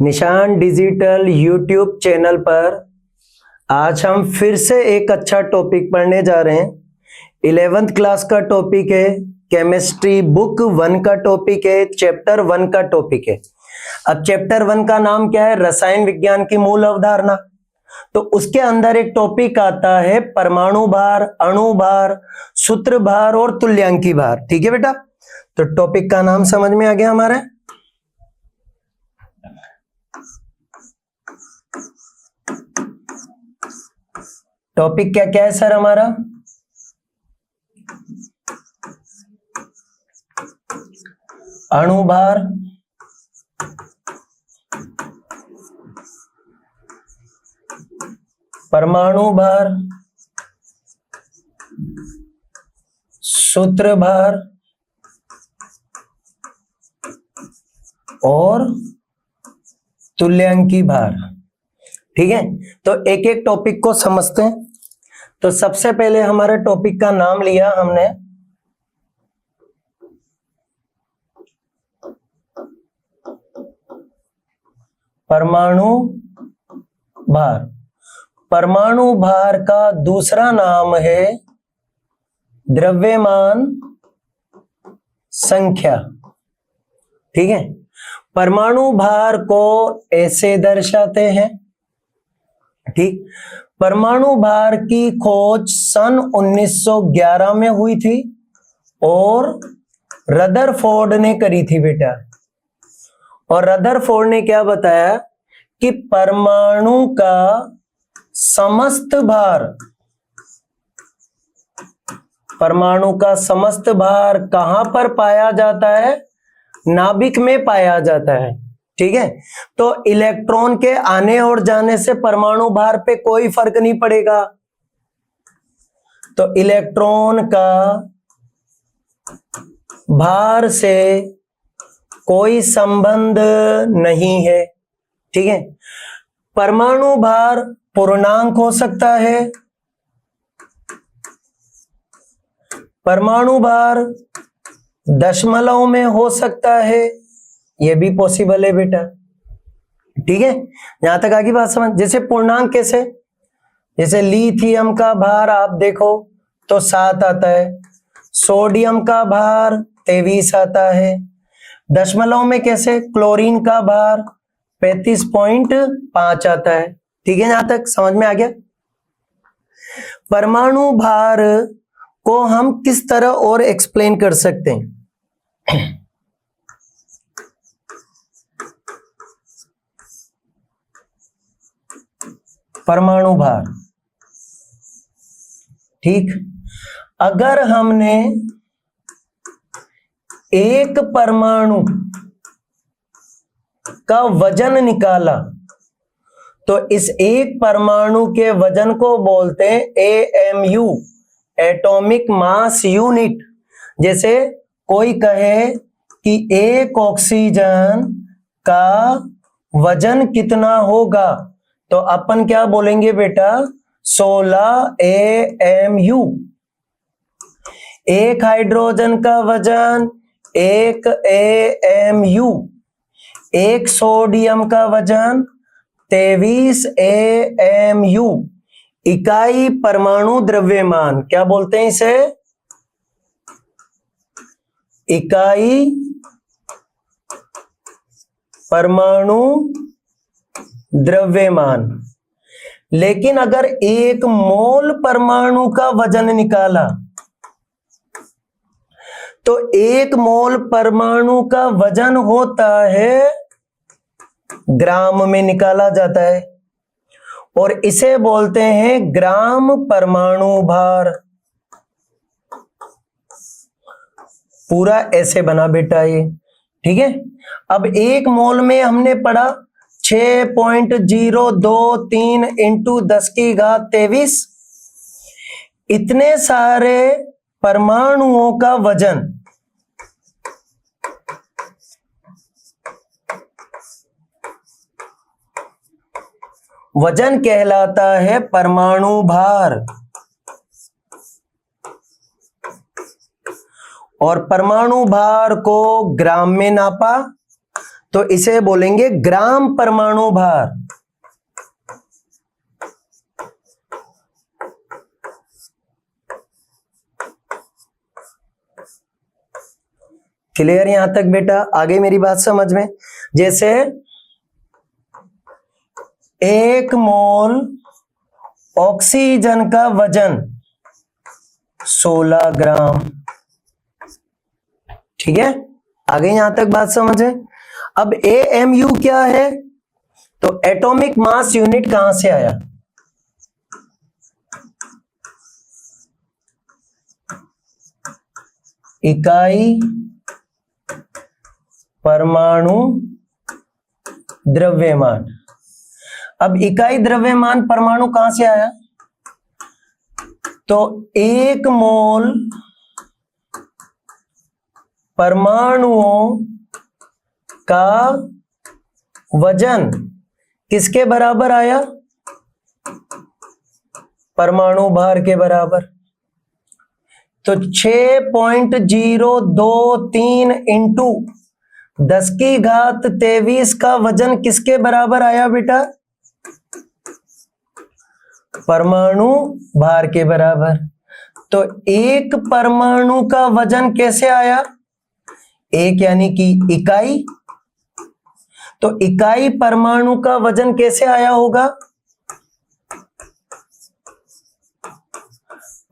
निशान digital YouTube channel पर आज हम फिर से एक अच्छा टॉपिक पढ़ने जा रहे हैं। 11th क्लास का टॉपिक है, केमिस्ट्री बुक 1 का टॉपिक है, चैप्टर 1 का टॉपिक है। अब चैप्टर 1 का नाम क्या है? रसायन विज्ञान की मूल अवधारणा। तो उसके अंदर एक टॉपिक आता है परमाणु भार, अणु भार, सूत्र भार और तुल्यांकी भार। ठीक है बेटा, तो टॉपिक का नाम समझ में आ गया हमारा। टॉपिक क्या क्या है सर हमारा? अणु भार, परमाणु भार, सूत्र भार और तुल्यांकी भार। ठीक है, तो एक एक टॉपिक को समझते हैं। तो सबसे पहले हमारे टॉपिक का नाम लिया हमने परमाणु भार। परमाणु भार का दूसरा नाम है द्रव्यमान संख्या। ठीक है, परमाणु भार को ऐसे दर्शाते हैं। ठीक, परमाणु भार की खोज सन 1911 में हुई थी और रदरफोर्ड ने करी थी बेटा। और रदरफोर्ड ने क्या बताया कि परमाणु का समस्त भार, परमाणु का समस्त भार कहां पर पाया जाता है? नाभिक में पाया जाता है। ठीक है, तो इलेक्ट्रॉन के आने और जाने से परमाणु भार पे कोई फर्क नहीं पड़ेगा। तो इलेक्ट्रॉन का भार से कोई संबंध नहीं है। ठीक है, परमाणु भार पूर्णांक हो सकता है, परमाणु भार दशमलव में हो सकता है, ये भी पॉसिबल है बेटा। ठीक है, यहां तक आगे बात समझ। जैसे पूर्णांक कैसे? जैसे लिथियम का भार आप देखो तो 7 आता है, सोडियम का भार 23 आता है। दशमलव में कैसे? क्लोरीन का भार 35.5 आता है। ठीक है, यहां तक समझ में आ गया। परमाणु भार को हम किस तरह और एक्सप्लेन कर सकते हैं? परमाणु भार, ठीक, अगर हमने एक परमाणु का वजन निकाला तो इस एक परमाणु के वजन को बोलते हैं AMU, एटॉमिक मास यूनिट। जैसे कोई कहे कि एक ऑक्सीजन का वजन कितना होगा, तो अपन क्या बोलेंगे बेटा? 16 AMU। एक हाइड्रोजन का वजन 1 AMU। एक सोडियम का वजन 23 AMU। इकाई परमाणु द्रव्यमान क्या बोलते हैं इसे? इकाई परमाणु द्रव्यमान। लेकिन अगर एक मोल परमाणु का वजन निकाला तो एक मोल परमाणु का वजन होता है ग्राम में निकाला जाता है और इसे बोलते हैं ग्राम परमाणु भार। पूरा ऐसे बना बेटा ये। ठीक है, अब एक मोल में हमने पढ़ा 6.023 इंटू 10 की घात 23। इतने सारे परमाणुओं का वजन कहलाता है परमाणु भार। और परमाणु भार को ग्राम में नापा तो इसे बोलेंगे ग्राम परमाणु भार। क्लियर यहां तक बेटा? आगे मेरी बात समझ में? जैसे 1 मोल ऑक्सीजन का वजन 16 ग्राम। ठीक है, आगे यहां तक बात समझ है? अब AMU क्या है? तो एटॉमिक मास यूनिट कहां से आया? इकाई परमाणु द्रव्यमान। अब इकाई द्रव्यमान परमाणु कहां से आया? तो 1 मोल परमाणुओं का वजन किसके बराबर आया? परमाणु भार के बराबर। तो 6.023 इंटू 10⁻23 का वजन किसके बराबर आया बेटा? परमाणु भार के बराबर। तो एक परमाणु का वजन कैसे आया? एक यानी कि इकाई, तो इकाई परमाणु का वजन कैसे आया होगा?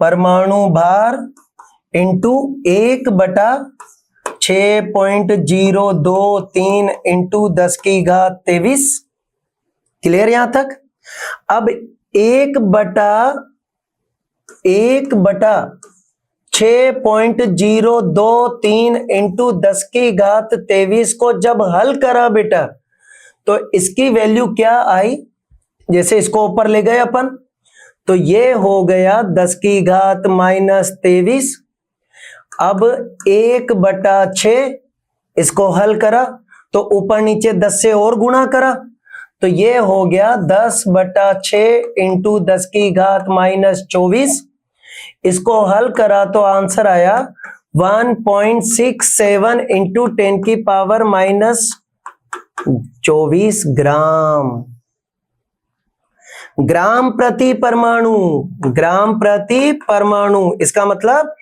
परमाणु भार इंटू 1/6.023 इंटू 10⁻23। क्लियर यहां तक? अब 1/6.023 इंटू 10⁻23 को जब हल करा बेटा, तो इसकी वैल्यू क्या आई? जैसे इसको ऊपर ले गए अपन, तो ये हो गया 10⁻23। अब 1/6 इसको हल करा तो ऊपर नीचे 10 से और गुणा करा, तो ये हो गया 10/6 इंटू 10⁻24। इसको हल करा तो आंसर आया 1.67 इंटू 10⁻24 ग्राम। ग्राम प्रति परमाणु, ग्राम प्रति परमाणु। इसका मतलब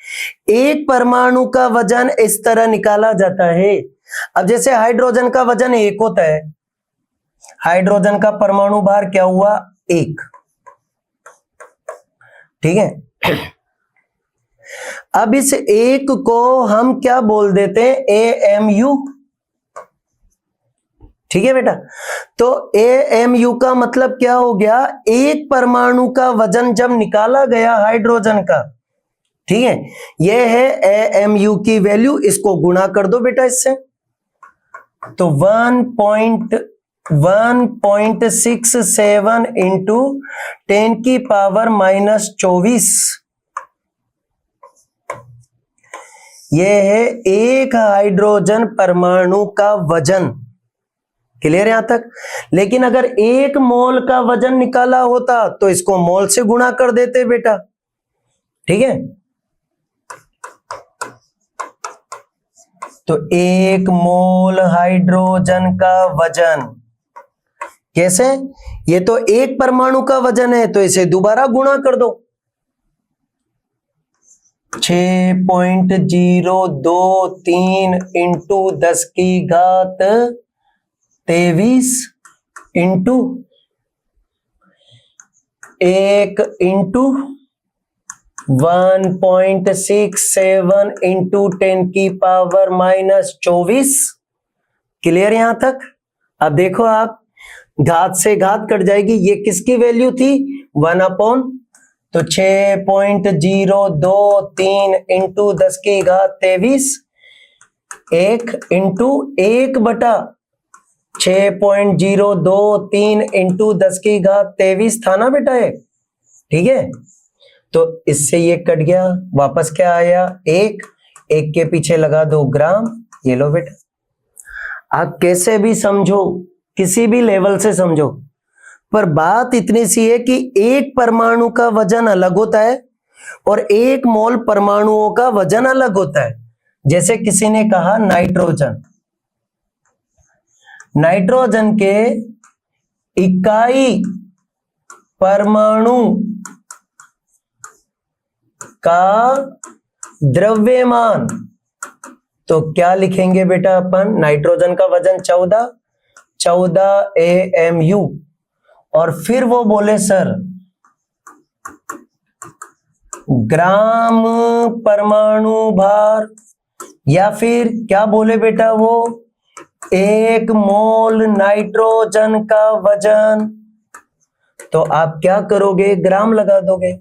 एक परमाणु का वजन इस तरह निकाला जाता है। अब जैसे हाइड्रोजन का वजन 1 होता है, हाइड्रोजन का परमाणु भार क्या हुआ? 1। ठीक है, अब इस 1 को हम क्या बोल देते हैं? AMU। ठीक है बेटा, तो AMU का मतलब क्या हो गया? एक परमाणु का वजन जब निकाला गया हाइड्रोजन का, ठीक है, यह है AMU की वैल्यू। इसको गुणा कर दो बेटा इससे, तो 1.67 इंटू 10⁻24। यह है एक हाइड्रोजन परमाणु का वजन। क्लियर यहां तक? लेकिन अगर 1 मोल का वजन निकाला होता तो इसको मोल से गुणा कर देते बेटा। ठीक है, तो 1 मोल हाइड्रोजन का वजन कैसे? ये तो एक परमाणु का वजन है, तो इसे दोबारा गुणा कर दो। 6.023 into 10⁻23 into 1 into 1.67 into 10⁻24। Clear यहां तक? अब देखो आप, घात से घात कट जाएगी। ये किसकी वैल्यू थी? 1/, तो 6.023 इंटू 10⁻23 1 इंटू 1/6.023 इंटू 10⁻23 था ना बेटा ये? ठीक है, तो इससे ये कट गया, वापस क्या आया? 1 के पीछे लगा 2 ग्राम। ये लो बेटा, आप कैसे भी समझो, किसी भी लेवल से समझो, पर बात इतनी सी है कि एक परमाणु का वजन अलग होता है और 1 मोल परमाणुओं का वजन अलग होता है। जैसे किसी ने कहा नाइट्रोजन, नाइट्रोजन के इकाई परमाणु का द्रव्यमान, तो क्या लिखेंगे बेटा अपन? नाइट्रोजन का वजन 14 AMU, और फिर वो बोले सर ग्राम परमाणु भार, या फिर क्या बोले बेटा वो? 1 मोल नाइट्रोजन का वजन। तो आप क्या करोगे? ग्राम लगा दोगे,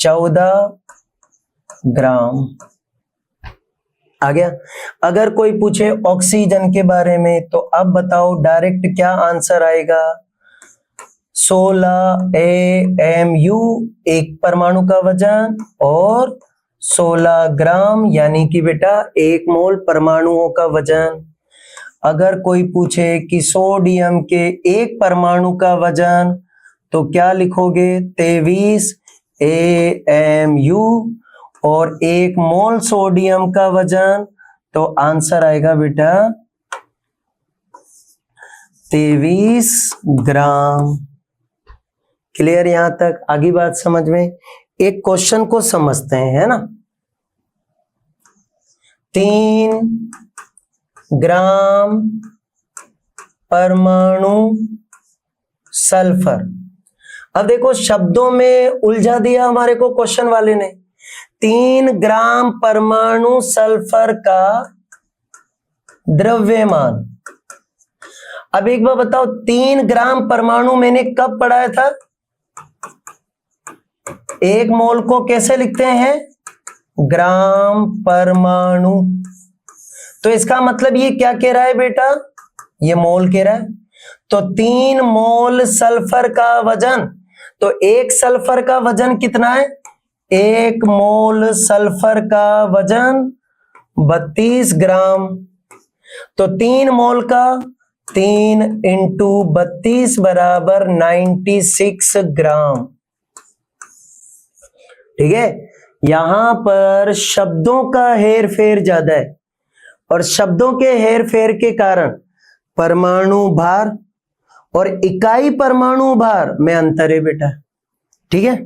14 ग्राम आ गया। अगर कोई पूछे ऑक्सीजन के बारे में, तो अब बताओ डायरेक्ट क्या आंसर आएगा? 16 AMU एक परमाणु का वजन, और 16 ग्राम यानी कि बेटा 1 मोल परमाणुओं का वजन। अगर कोई पूछे कि सोडियम के एक परमाणु का वजन, तो क्या लिखोगे? 23 AMU, और 1 मोल सोडियम का वजन, तो आंसर आएगा बेटा 23 ग्राम। क्लियर यहां तक? आगे बात समझ में? एक क्वेश्चन को समझते हैं, है ना। 3 ग्राम परमाणु सल्फर। अब देखो शब्दों में उलझा दिया हमारे को क्वेश्चन वाले ने। 3 ग्राम परमाणु सल्फर का द्रव्यमान। अब एक बार बताओ, 3 ग्राम परमाणु मैंने कब पढ़ाया था? 1 मोल को कैसे लिखते हैं? ग्राम परमाणु। तो इसका मतलब ये क्या कह रहा है बेटा? ये मोल कह रहा है। तो 3 मोल सल्फर का वजन, तो 1 सल्फर का वजन कितना है? 1 मोल सल्फर का वजन 32 ग्राम। तो 3 मोल का 3 इंटू 32 बराबर 96 ग्राम। ठीक है, यहां पर शब्दों का हेर फेर ज्यादा है, और शब्दों के हेर फेर के कारण परमाणु भार और इकाई परमाणु भार में अंतर है बेटा। ठीक है,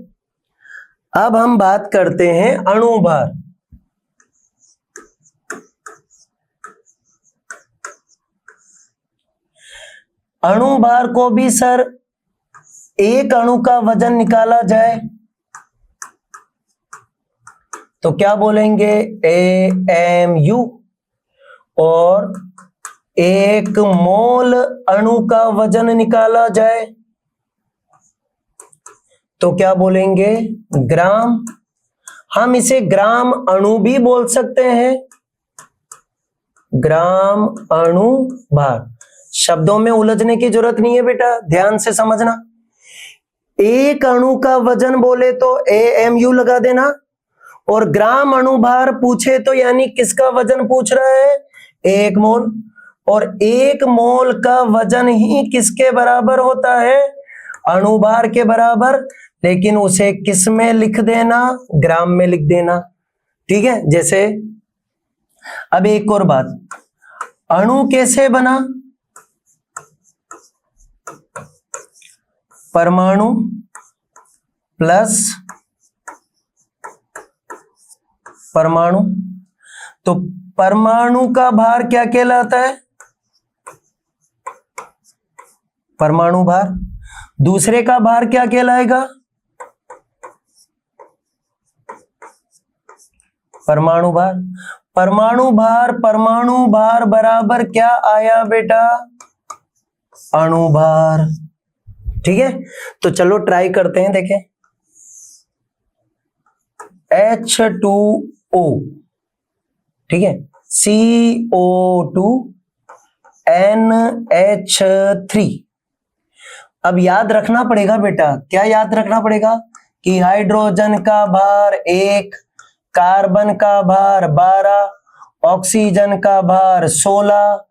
अब हम बात करते हैं अणु भार। अणु भार को भी सर एक अणु का वजन निकाला जाए तो क्या बोलेंगे? AMU, और 1 मोल अणु का वजन निकाला जाए तो क्या बोलेंगे? ग्राम। हम इसे ग्राम अणु भी बोल सकते हैं, ग्राम अणु भार। शब्दों में उलझने की जरूरत नहीं है बेटा, ध्यान से समझना। एक अणु का वजन बोले तो AMU लगा देना, और ग्राम अणु भार पूछे तो यानी किसका वजन पूछ रहा है? 1 मोल। और 1 मोल का वजन ही किसके बराबर होता है? अणुभार के बराबर, लेकिन उसे किस में लिख देना? ग्राम में लिख देना। ठीक है, जैसे अब एक और बात, अणु कैसे बना? परमाणु प्लस परमाणु। तो परमाणु का भार क्या कहलाता है? परमाणु भार। दूसरे का भार क्या कहलाएगा? परमाणु भार। परमाणु भार बराबर क्या आया बेटा? अणु भार। ठीक है, तो चलो ट्राई करते हैं, देखें। H2O, ठीक है, CO2 NH3। अब याद रखना पड़ेगा बेटा, क्या याद रखना पड़ेगा? कि हाइड्रोजन का भार 1, कार्बन का भार 12, ऑक्सीजन का भार 16,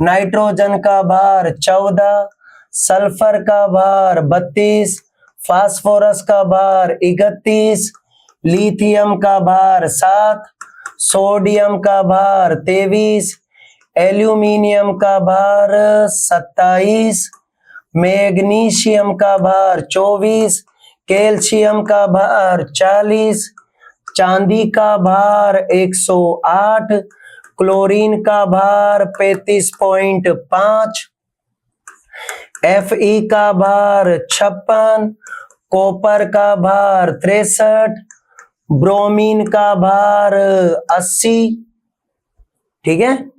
नाइट्रोजन का भार 14, सल्फर का भार 32, फास्फोरस का भार 31, लिथियम का भार 7, सोडियम का भार 23, एल्यूमिनियम का भार 27, मैग्नीशियम का भार 24, कैल्शियम का भार 40, चांदी का भार 108, क्लोरीन का भार 35.5, Fe का भार 56, कॉपर का भार 63, ब्रोमीन का भार 80। ठीक है,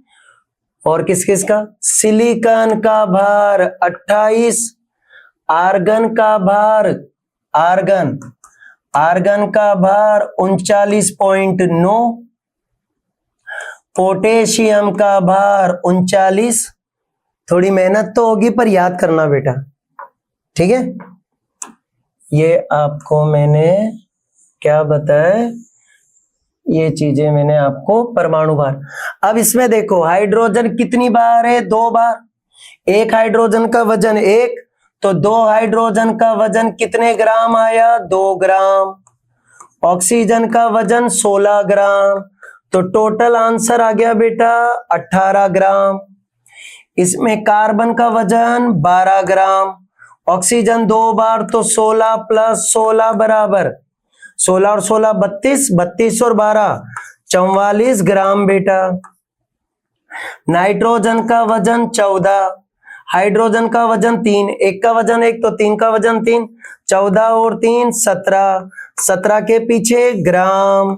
और किस किस का? सिलिकॉन का भार 28, आर्गन का भार 39.9, पोटेशियम का भार 39। थोड़ी मेहनत तो होगी पर याद करना बेटा, ठीक है। ये आपको मैंने क्या बताया, ये चीजें मैंने आपको परमाणु भार। अब इसमें देखो हाइड्रोजन कितनी बार है? 2 बार। एक हाइड्रोजन का वजन 1, तो 2 हाइड्रोजन का वजन कितने ग्राम आया? 2 ग्राम। ऑक्सीजन का वजन 16 ग्राम, तो टोटल आंसर आ गया बेटा 18 ग्राम। इसमें कार्बन का वजन 12 ग्राम, ऑक्सीजन 2 बार, तो 16 + 16 बराबर 16 और 16 32, 32 और 12 44 ग्राम बेटा। नाइट्रोजन का वजन 14, हाइड्रोजन का वजन 3, एक का वजन 1 तो 3 का वजन 3, 14 और 3 17, 17 के पीछे ग्राम।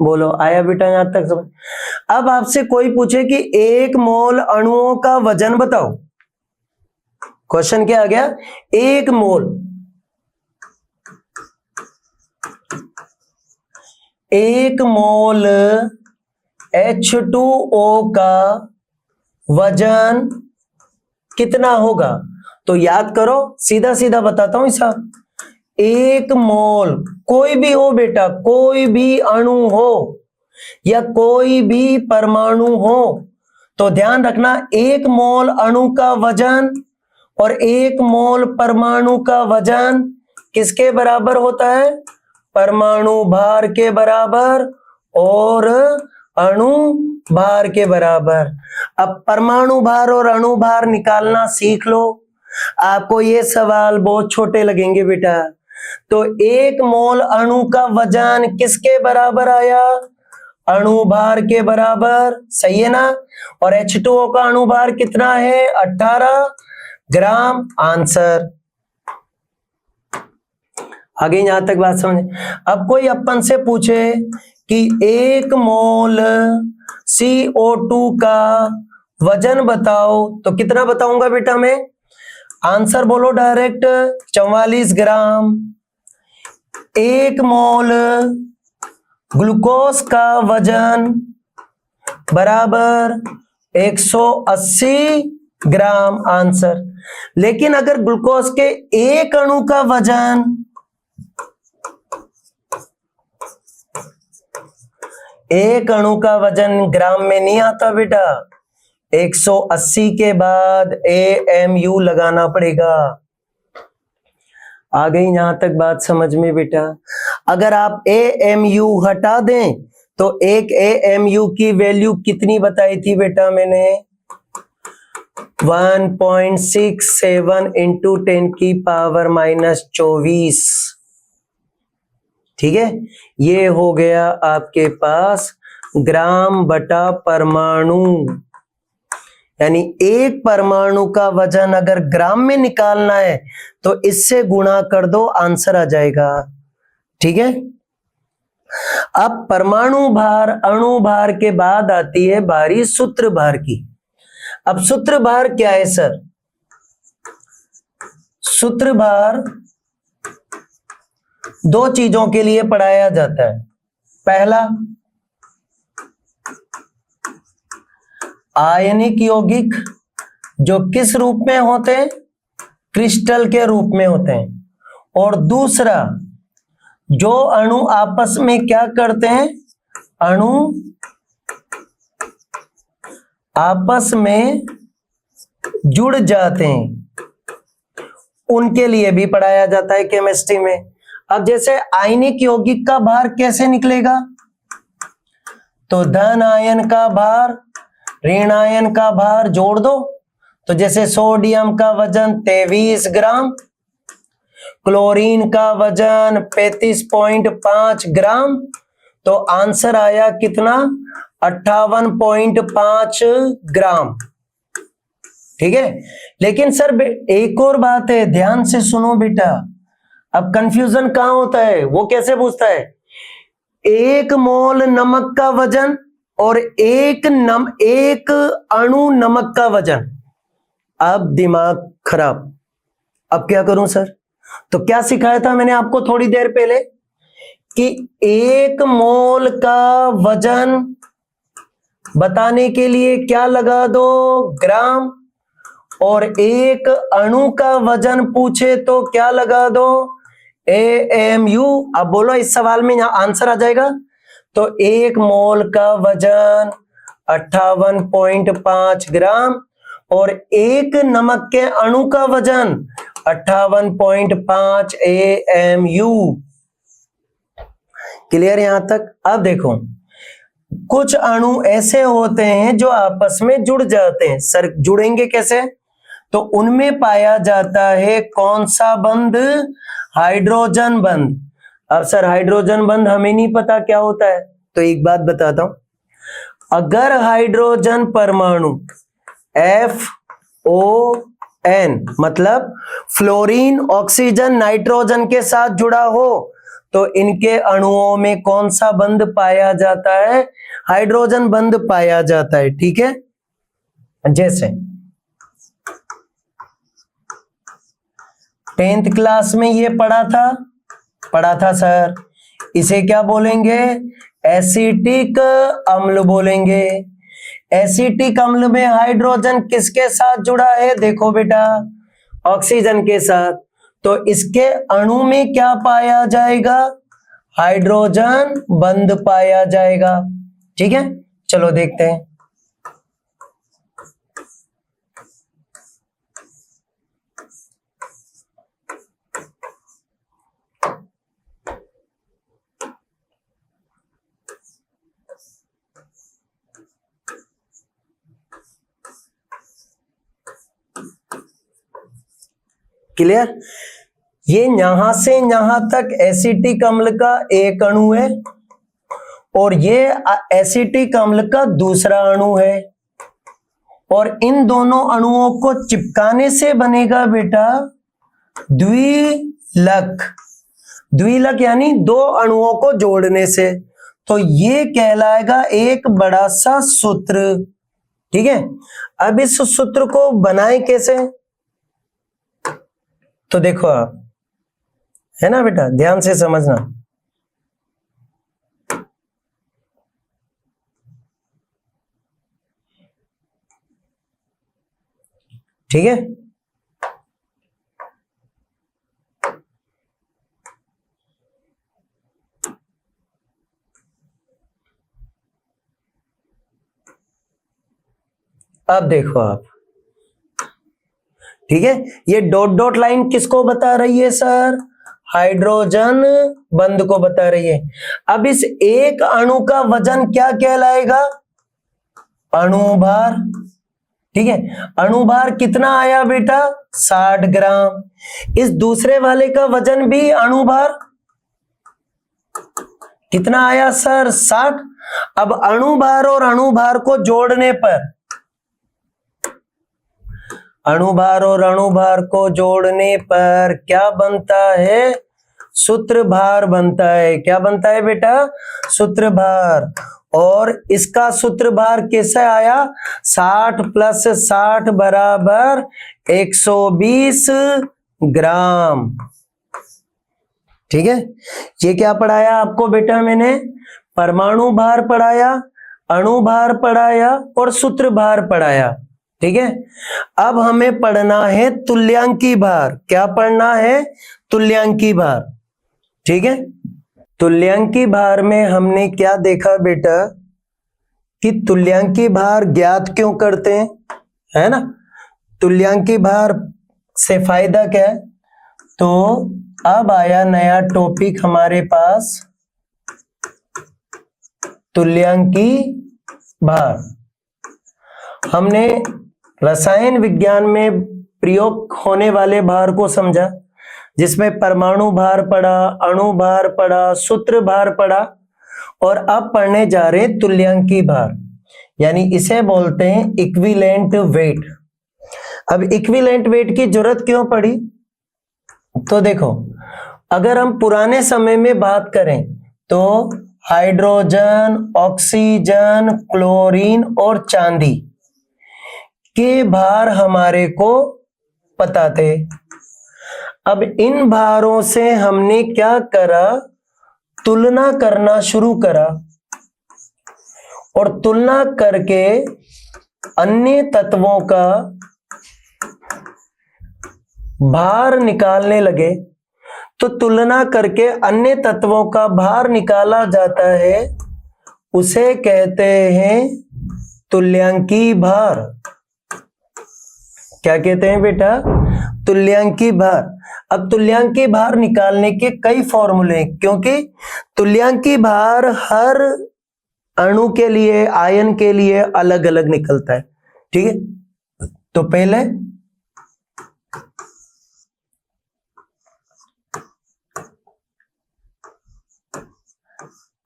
बोलो आया बेटा यहां तक समझ? अब आपसे कोई पूछे कि 1 मोल अणुओं का वजन बताओ, क्वेश्चन क्या आ गया? 1 मोल, 1 मोल H2O का वजन कितना होगा? तो याद करो, सीधा सीधा बताता हूं हिसाब। 1 मोल कोई भी हो बेटा, कोई भी अणु हो या कोई भी परमाणु हो, तो ध्यान रखना 1 मोल अणु का वजन और 1 मोल परमाणु का वजन किसके बराबर होता है? परमाणु भार के बराबर और अणु भार के बराबर। अब परमाणु भार और अणु भार निकालना सीख लो, आपको ये सवाल बहुत छोटे लगेंगे बेटा। तो 1 मोल अणु का वजन किसके बराबर आया? अणु भार के बराबर, सही है ना? और H2O का अणु भार कितना है? 18 ग्राम। आंसर आगे यहां तक बात समझ। अब कोई अपन से पूछे कि 1 मोल CO2 का वजन बताओ, तो कितना बताऊंगा बेटा मैं? आंसर बोलो डायरेक्ट, 44 ग्राम। 1 मोल ग्लूकोज का वजन बराबर 180 ग्राम। आंसर। लेकिन अगर ग्लूकोज के एक अणु का वजन ग्राम में नहीं आता बेटा, 180 के बाद AMU लगाना पड़ेगा। आ गई यहां तक बात समझ में बेटा? अगर आप AMU हटा दें तो एक AMU की वैल्यू कितनी बताई थी बेटा मैंने? 1.67 इंटू 10⁻⁻²৪। ठीक है, ये हो गया आपके पास ग्राम बटा परमाणु। यानी एक परमाणु का वजन अगर ग्राम में निकालना है तो इससे गुणा कर दो, आंसर आ जाएगा। ठीक है, अब परमाणु भार अणु भार के बाद आती है बारी सूत्र भार की। अब सूत्र भार क्या है सर? सूत्र भार दो चीजों के लिए पढ़ाया जाता है। पहला, आयनिक यौगिक जो किस रूप में होते हैं? क्रिस्टल के रूप में होते हैं। और दूसरा, जो अणु आपस में क्या करते हैं? अणु आपस में जुड़ जाते हैं, उनके लिए भी पढ़ाया जाता है केमिस्ट्री में। अब जैसे आयनिक यौगिक का भार कैसे निकलेगा? तो धन आयन का भार ऋण आयन का भार जोड़ दो। तो जैसे सोडियम का वजन 23 ग्राम, क्लोरीन का वजन 35.5 ग्राम, तो आंसर आया कितना 58.5 ग्राम। ठीक है, लेकिन सर एक और बात है, ध्यान से सुनो बेटा। अब कंफ्यूजन कहां होता है, वो कैसे पूछता है, 1 मोल नमक का वजन और एक अणु नमक का वजन। अब दिमाग खराब, अब क्या करूं सर? तो क्या सिखाया था मैंने आपको थोड़ी देर पहले कि 1 मोल का वजन बताने के लिए क्या लगा दो, ग्राम, और एक अणु का वजन पूछे तो क्या लगा दो, AMU। अब बोलो इस सवाल में यहां आंसर आ जाएगा। तो 1 मोल का वजन 58.5 ग्राम और एक नमक के अणु का वजन 58.5 AMU। क्लियर यहां तक? अब देखो, कुछ अणु ऐसे होते हैं जो आपस में जुड़ जाते हैं। सर जुड़ेंगे कैसे? तो उनमें पाया जाता है कौन सा बंध, हाइड्रोजन बंध। अब सर हाइड्रोजन बंध हमें नहीं पता क्या होता है, तो एक बात बताता हूं, अगर हाइड्रोजन परमाणु FON मतलब फ्लोरीन ऑक्सीजन नाइट्रोजन के साथ जुड़ा हो तो इनके अणुओं में कौन सा बंध पाया जाता है, हाइड्रोजन बंध पाया जाता है। ठीक है, जैसे 10th क्लास में ये पढ़ा था सर, इसे क्या बोलेंगे, एसिटिक अम्ल बोलेंगे। एसिटिक अम्ल में हाइड्रोजन किसके साथ जुड़ा है, देखो बेटा, ऑक्सीजन के साथ। तो इसके अणु में क्या पाया जाएगा, हाइड्रोजन बंध पाया जाएगा। ठीक है, चलो देखते हैं। क्लियर? ये यहां से यहां तक एसिटिक अम्ल का एक अणु है और ये एसिटिक अम्ल का दूसरा अणु है, और इन दोनों अणुओं को चिपकाने से बनेगा बेटा द्विलक। द्विलक यानी दो अणुओं को जोड़ने से, तो ये कहलाएगा एक बड़ा सा सूत्र। ठीक है, अब इस सूत्र को बनाएं कैसे, तो देखो आप, है ना बेटा, ध्यान से समझना। ठीक है, अब देखो आप, ठीक है, ये डॉट डॉट लाइन किसको बता रही है सर, हाइड्रोजन बंध को बता रही है। अब इस एक अणु का वजन क्या कहलाएगा, अणुभार। ठीक है, अणुभार कितना आया बेटा, 60 ग्राम। इस दूसरे वाले का वजन भी अणुभार कितना आया सर, 60। अब अणुभार और अणुभार को जोड़ने पर, अणुभार और अणुभार को जोड़ने पर क्या बनता है, सूत्रभार बनता है। क्या बनता है बेटा, सूत्रभार। और इसका सूत्रभार कैसे आया, 60 + 60 बराबर 120 ग्राम। ठीक है, ये क्या पढ़ाया आपको बेटा मैंने, परमाणु भार पढ़ाया, अणु भार पढ़ाया और सूत्रभार पढ़ाया। ठीक है, अब हमें पढ़ना है तुल्यांकी भार। क्या पढ़ना है, तुल्यांकी भार। ठीक है, तुल्यांकी भार में हमने क्या देखा बेटा कि तुल्यांकी भार ज्ञात क्यों करते हैं, है ना। तुल्यांकी भार से फायदा क्या है, तो अब आया नया टॉपिक हमारे पास, तुल्यांकी भार। हमने रसायन विज्ञान में प्रयोग होने वाले भार को समझा, जिसमें परमाणु भार पड़ा, अणु भार पड़ा, सूत्र भार पड़ा, और अब पढ़ने जा रहे हैं तुल्यांकी भार, यानी इसे बोलते हैं इक्विवेलेंट वेट। अब इक्विवेलेंट वेट की जरूरत क्यों पड़ी? तो देखो, अगर हम पुराने समय में बात करें तो हाइड्रोजन, ऑक्सीजन, क्लोरीन और चांदी के भार हमारे को पता थे। अब इन भारों से हमने क्या करा? तुलना करना शुरू करा, और तुलना करके अन्य तत्वों का भार निकालने लगे। तो तुलना करके अन्य तत्वों का भार निकाला जाता है, उसे कहते हैं तुल्यांकी भार। क्या कहते हैं बेटा? तुल्यांकी भार। अब तुल्यांकी भार निकालने के कई फॉर्मूले, क्योंकि तुल्यांकी भार हर अणु के लिए, आयन के लिए अलग अलग निकलता है। ठीक है, तो पहले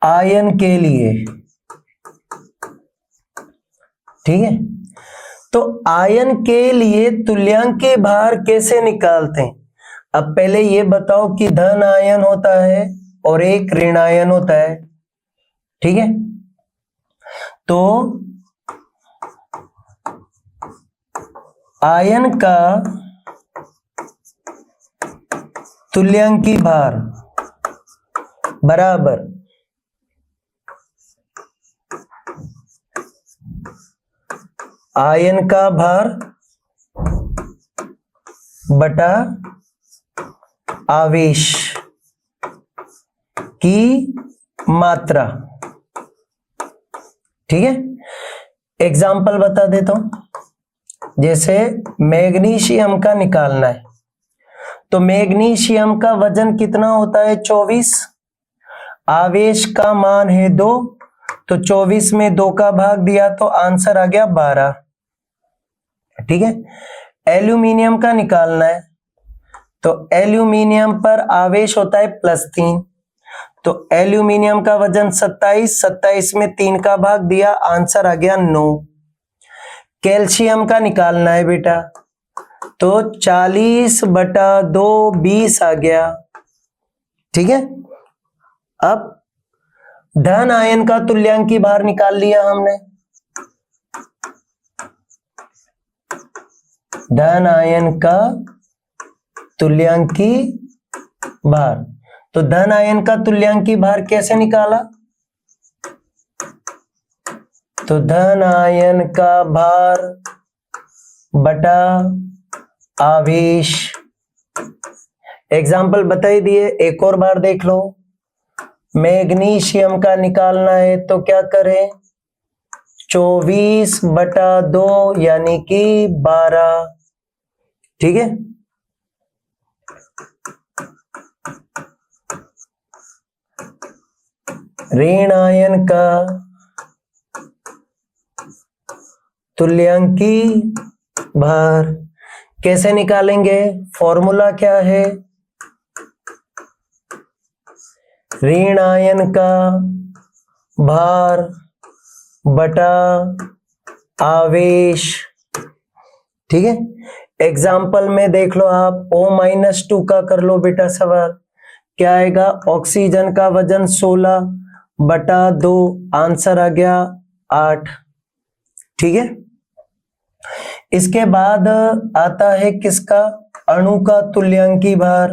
आयन के लिए, ठीक है, तो आयन के लिए तुल्यांकी भार कैसे निकालते हैं? अब पहले ये बताओ कि धन आयन होता है और एक ऋण आयन होता है, ठीक है। तो आयन का तुल्यांकी भार बराबर आयन का भार बटा आवेश की मात्रा। ठीक है, एग्जाम्पल बता देता हूं। जैसे मैग्नीशियम का निकालना है, तो मैग्नीशियम का वजन कितना होता है? 24। आवेश का मान है 2, तो 24 में 2 का भाग दिया तो आंसर आ गया 12। ठीक है, एल्यूमिनियम का निकालना है, तो एल्यूमिनियम पर आवेश होता है +3, तो एल्यूमिनियम का वजन 27, 27 में 3 का भाग दिया, आंसर आ गया 9। कैल्शियम का निकालना है बेटा, तो 40/2 20 आ गया। ठीक है, अब धन आयन का तुल्यांकी भार निकाल लिया हमने। धन आयन का तुल्यांकी भार, तो धन आयन का तुल्यांकी भार कैसे निकाला? तो धन आयन का भार बटा आवेश। एग्जाम्पल बता ही दिए, एक और बार देख लो। मैग्नीशियम का निकालना है तो क्या करें? 24/2 यानी कि 12। ठीक है, ऋण आयन का तुल्यांकी भार कैसे निकालेंगे? फॉर्मूला क्या है? ऋण आयन का भार बटा आवेश। ठीक है, एग्जाम्पल में देख लो आप, O-2 का कर लो बेटा सवाल। क्या आएगा? ऑक्सीजन का वजन 16/2, आंसर आ गया 8। ठीक है, इसके बाद आता है किसका? अणु का तुल्यांकी भार।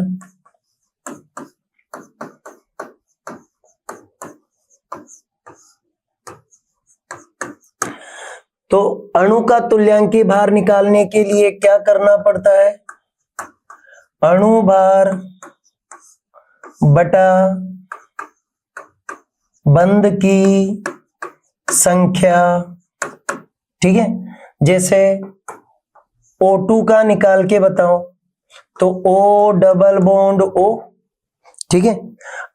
तो अणु का तुल्यांकी भार निकालने के लिए क्या करना पड़ता है? अणु भार बटा बंध की संख्या। ठीक है, जैसे O2 का निकाल के बताओ, तो O डबल बॉन्ड O। ठीक है,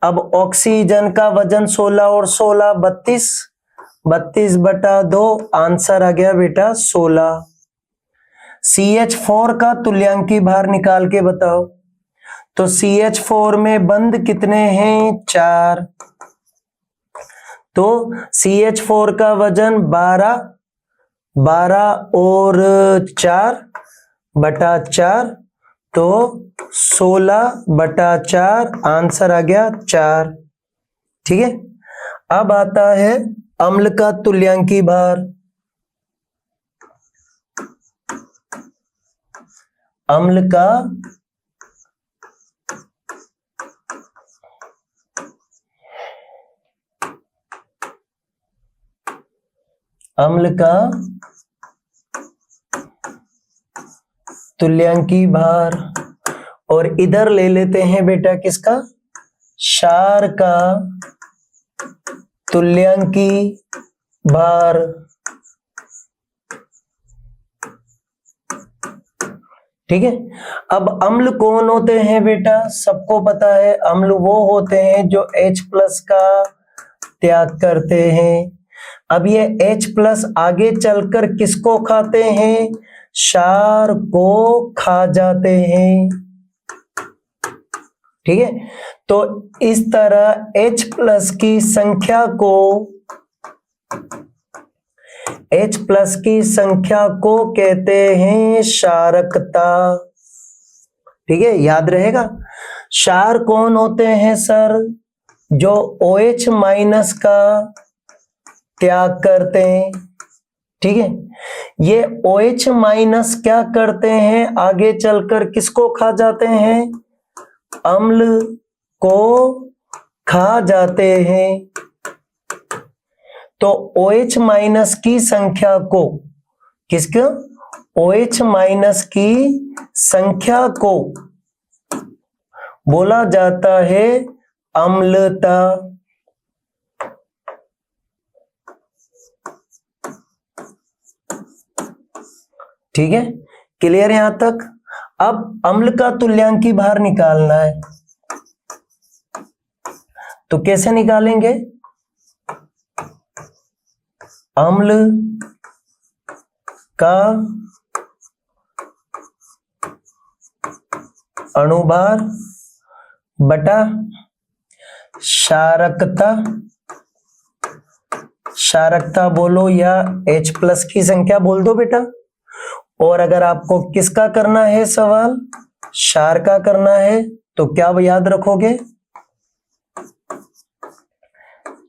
अब ऑक्सीजन का वजन 16 और 16 32, 32/2, आंसर आ गया बेटा 16। CH4 का तुल्यांकी भार निकाल के बताओ। तो CH4 में बंध कितने हैं? 4। तो CH4 का वजन 12 और 4/4, तो 16/4, आंसर आ गया 4। ठीक है। अब आता है अम्ल का तुल्यांकी भार। अम्ल का तुल्यांकी भार, और इधर ले लेते हैं बेटा किसका? क्षार का तुल्यांकी भार। ठीक है। अब अम्ल कौन होते हैं बेटा? सबको पता है, अम्ल वो होते हैं जो H+ का त्याग करते हैं। अब ये H+ आगे चलकर किसको खाते हैं? क्षार को खा जाते हैं। ठीक है। तो इस तरह H+ की संख्या को कहते हैं क्षारकता। ठीक है, याद रहेगा। क्षार कौन होते हैं सर? जो OH- का त्याग करते हैं। ठीक है। ये OH- क्या करते हैं? आगे चलकर किसको खा जाते हैं? अम्ल को खा जाते हैं। तो OH- की संख्या को, किसको? OH- की संख्या को बोला जाता है अम्लता। ठीक है, क्लियर यहां तक? अब अम्ल का तुल्यांकी भार निकालना है, तो कैसे निकालेंगे? अम्ल का अणुभार बटा क्षारकता बोलो या H+ की संख्या बोल दो बेटा। और अगर आपको किसका करना है सवाल? क्षार का करना है, तो क्या याद रखोगे?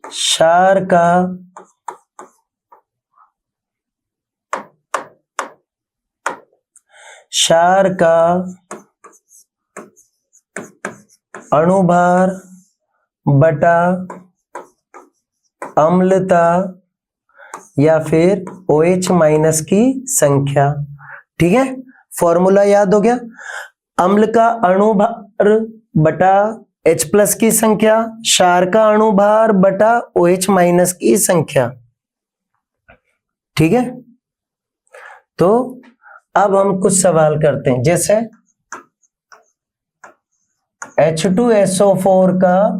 क्षार का अणुभार बटा अम्लता या फिर OH- की संख्या। ठीक है, फॉर्मूला याद हो गया। अम्ल का अणुभार बटा H+ की संख्या, क्षार का अणुभार बटा OH- की संख्या। ठीक है। तो अब हम कुछ सवाल करते हैं, जैसे H2SO4 का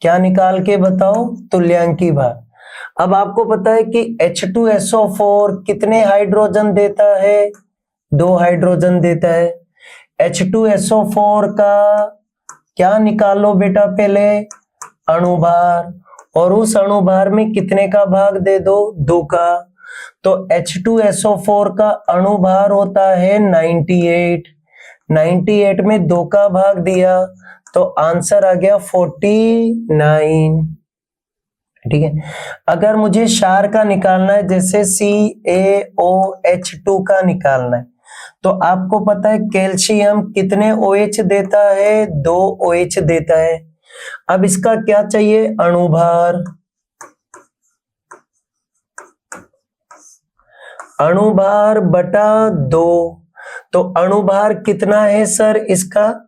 क्या निकाल के बताओ? तुल्यांकी भार। अब आपको पता है कि H2SO4 कितने हाइड्रोजन देता है? 2 हाइड्रोजन देता है। H2SO4 का क्या निकालो बेटा? पहले अणुभार, और उस अणुभार में कितने का भाग दे दो? 2 का। तो H2SO4 का अणुभार होता है 98 में 2 का भाग दिया, तो आंसर आ गया 49। ठीक है। अगर मुझे क्षार का निकालना है, जैसे CaOH2 का निकालना है, तो आपको पता है कैल्शियम कितने OH देता है? 2 OH देता है। अब इसका क्या चाहिए? अणुभार। अणुभार बटा 2, तो अणुभार कितना है सर इसका?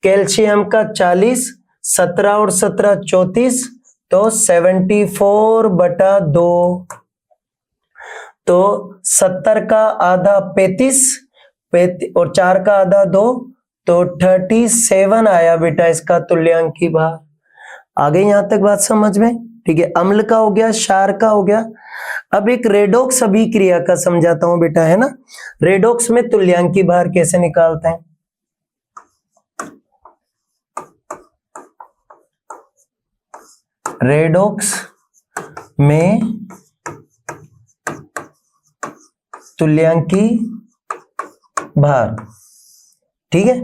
कैल्शियम का 40, 17 और 17 34, तो 74/2। तो 70 का आधा 35 और 4 का आधा 2, तो 37 आया बेटा इसका तुल्यांकी भार। आ गई यहां तक बात समझ में? ठीक है, अम्ल का हो गया, क्षार का हो गया। अब एक रेडॉक्स अभिक्रिया का समझाता हूं बेटा, है ना। रेडॉक्स में तुल्यांकी भार कैसे निकालते हैं। रेडॉक्स में तुल्यांकी भार, ठीक है,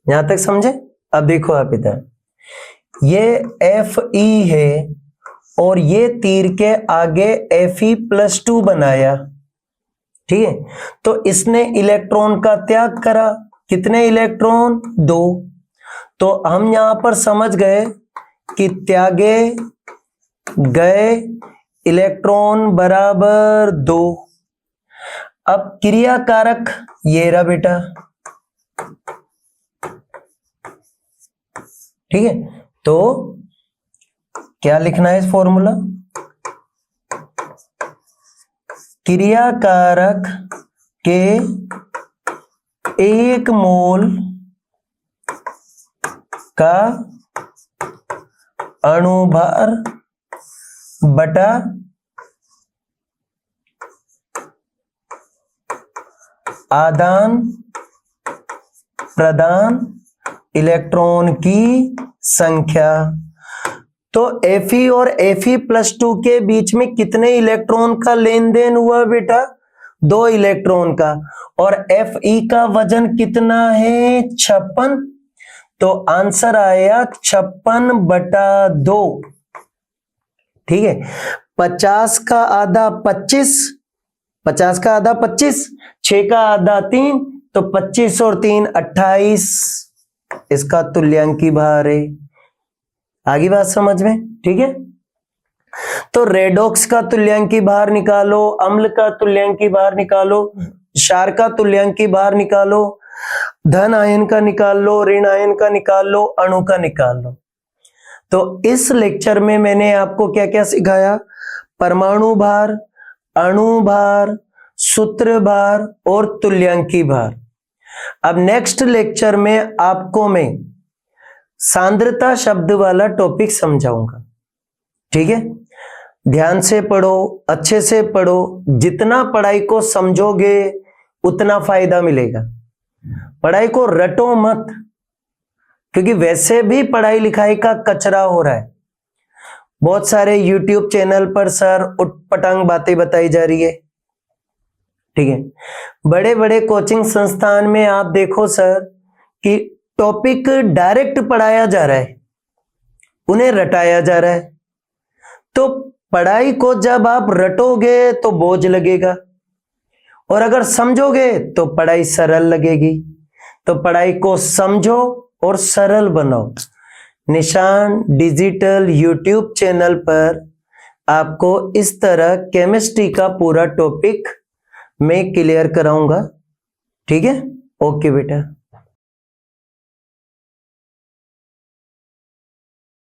यहां तक समझे। अब देखो आप इधर, ये एफ ई है और ये तीर के आगे Fe+2 बनाया, ठीक है। तो इसने इलेक्ट्रॉन का त्याग करा, कितने इलेक्ट्रॉन, 2। तो हम यहां पर समझ गए कि त्यागे गए इलेक्ट्रॉन बराबर 2। अब क्रिया कारक ये रहा बेटा, ठीक है। तो क्या लिखना है इस फॉर्मूला, क्रिया कारक के 1 मोल का अणुभार बटा आदान प्रदान इलेक्ट्रॉन की संख्या। तो Fe और Fe+2 के बीच में कितने इलेक्ट्रॉन का लेन देन हुआ बेटा, 2 इलेक्ट्रॉन का। और Fe का वजन कितना है, 56। तो आंसर आया 56/2, ठीक है। 50 का आधा 25, 50 का आधा 25, 6 का आधा 3, तो 25 और 3 28 इसका तुल्यांकी भार है। आगे बात समझ में, ठीक है। तो रेडॉक्स का तुल्यांकी भार निकालो, अम्ल का तुल्यांकी भार निकालो, क्षार का तुल्यांकी भार निकालो, धन आयन का निकाल लो, ऋण आयन का निकाल लो, अणु का निकाल लो। तो इस लेक्चर में मैंने आपको क्या क्या सिखाया, परमाणु भार, अणु भार, सूत्र भार और तुल्यांकी भार। अब नेक्स्ट लेक्चर में आपको मैं सांद्रता शब्द वाला टॉपिक समझाऊंगा, ठीक है। ध्यान से पढ़ो, अच्छे से पढ़ो, जितना पढ़ाई को समझोगे उतना फायदा मिलेगा। पढ़ाई को रटो मत, क्योंकि वैसे भी पढ़ाई लिखाई का कचरा हो रहा है। बहुत सारे YouTube चैनल पर सर उटपटांग बातें बताई जा रही है, ठीक है। बड़े बड़े कोचिंग संस्थान में आप देखो सर कि टॉपिक डायरेक्ट पढ़ाया जा रहा है, उन्हें रटाया जा रहा है। तो पढ़ाई को जब आप रटोगे तो बोझ लगेगा, और अगर समझोगे तो पढ़ाई सरल लगेगी। तो पढ़ाई को समझो और सरल बनाओ। निशान डिजिटल YouTube चैनल पर आपको इस तरह केमिस्ट्री का पूरा टॉपिक मैं क्लियर कराऊंगा, ठीक है। ओके बेटा।